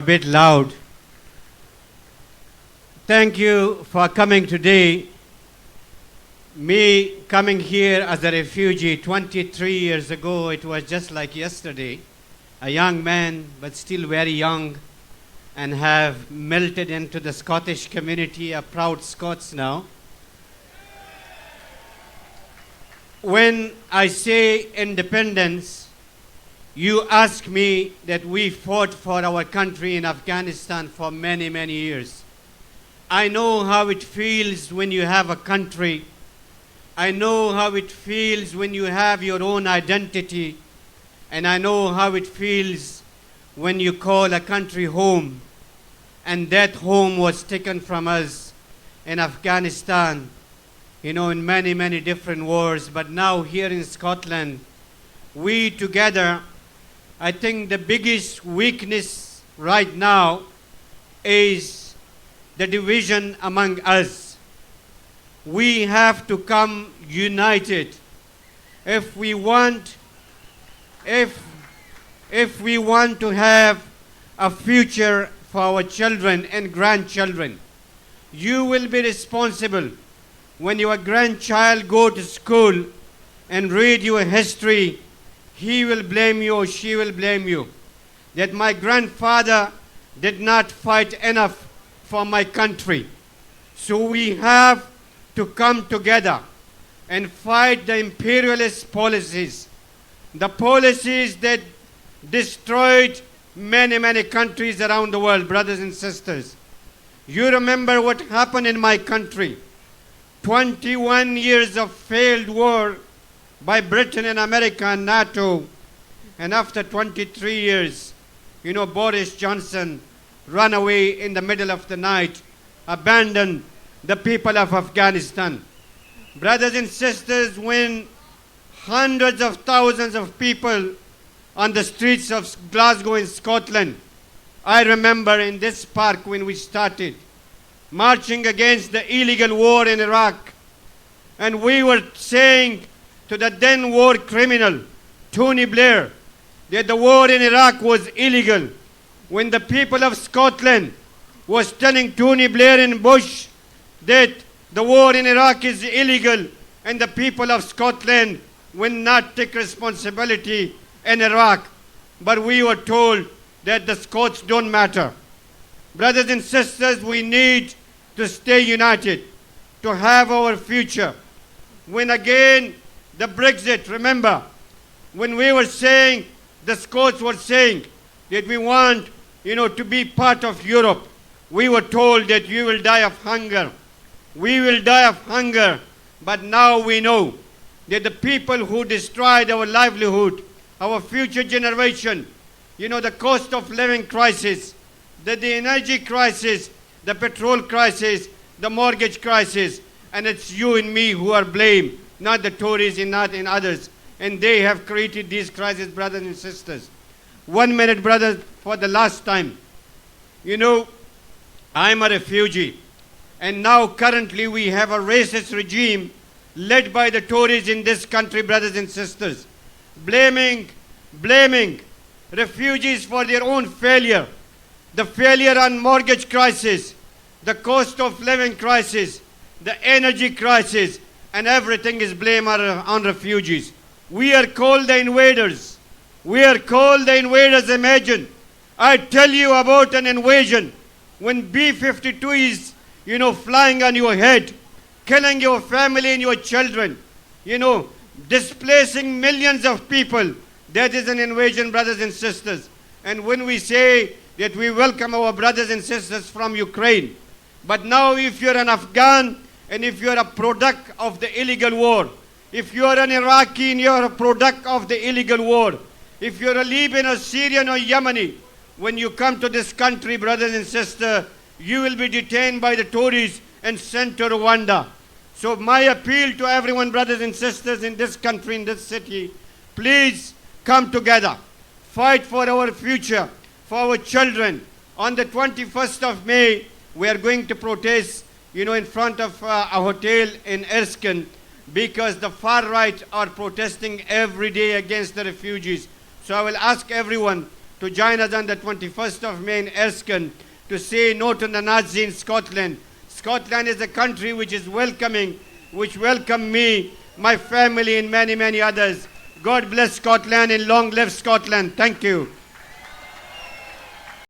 A bit loud. Thank you for coming today. Me coming here as a refugee 23 years ago, it was just like yesterday. A young man, but still very young, and have melted into the Scottish community, a proud Scots now. When I say independence, you ask me that we fought for our country in Afghanistan for many, many years. I know how it feels when you have a country. I know how it feels when you have your own identity. And I know how it feels when you call a country home. And that home was taken from us in Afghanistan, in many, many different wars. But now here in Scotland, we together, I think the biggest weakness right now is the division among us. We have to come united if we want to have a future for our children and grandchildren. You will be responsible when your grandchild go to school and read your history. He will blame you or she will blame you that my grandfather did not fight enough for my country. So we have to come together and fight the imperialist policies, the policies that destroyed many, many countries around the world, brothers and sisters. You remember what happened in my country. 21 years of failed war by Britain and America and NATO. And after 23 years, Boris Johnson ran away in the middle of the night, abandoned the people of Afghanistan. Brothers and sisters, when hundreds of thousands of people on the streets of Glasgow in Scotland, I remember in this park when we started marching against the illegal war in Iraq, and we were saying to the then war criminal, Tony Blair, that the war in Iraq was illegal. When the people of Scotland was telling Tony Blair and Bush that the war in Iraq is illegal, and the people of Scotland will not take responsibility in Iraq. But we were told that the Scots don't matter. Brothers and sisters, we need to stay united, to have our future. When again the Brexit, remember, when we were saying, the Scots were saying that we want, to be part of Europe, we were told that you will die of hunger. We will die of hunger. But now we know that the people who destroyed our livelihood, our future generation, the cost of living crisis, the energy crisis, the petrol crisis, the mortgage crisis, and it's you and me who are blamed, not the Tories and not in others. And they have created these crises, brothers and sisters. 1 minute, brothers, for the last time. I'm a refugee. And now currently we have a racist regime led by the Tories in this country, brothers and sisters, blaming refugees for their own failure. The failure on mortgage crisis, the cost of living crisis, the energy crisis, and everything is blamed on refugees. We are called the invaders. We are called the invaders. Imagine, I tell you about an invasion when B-52 is, flying on your head, killing your family and your children, displacing millions of people. That is an invasion, brothers and sisters. And when we say that we welcome our brothers and sisters from Ukraine, but now if you're an Afghan and if you're a product of the illegal war, if you're an Iraqi and you're a product of the illegal war, if you're a Libyan or Syrian or Yemeni, when you come to this country, brothers and sisters, you will be detained by the Tories and sent to Rwanda. So my appeal to everyone, brothers and sisters in this country, in this city, please come together, fight for our future, for our children. On the 21st of May, we are going to protest, in front of a hotel in Erskine, because the far right are protesting every day against the refugees. So I will ask everyone to join us on the 21st of May in Erskine to say no to the Nazi in Scotland. Scotland is a country which is welcoming, which welcomed me, my family and many, many others. God bless Scotland and long live Scotland. Thank you.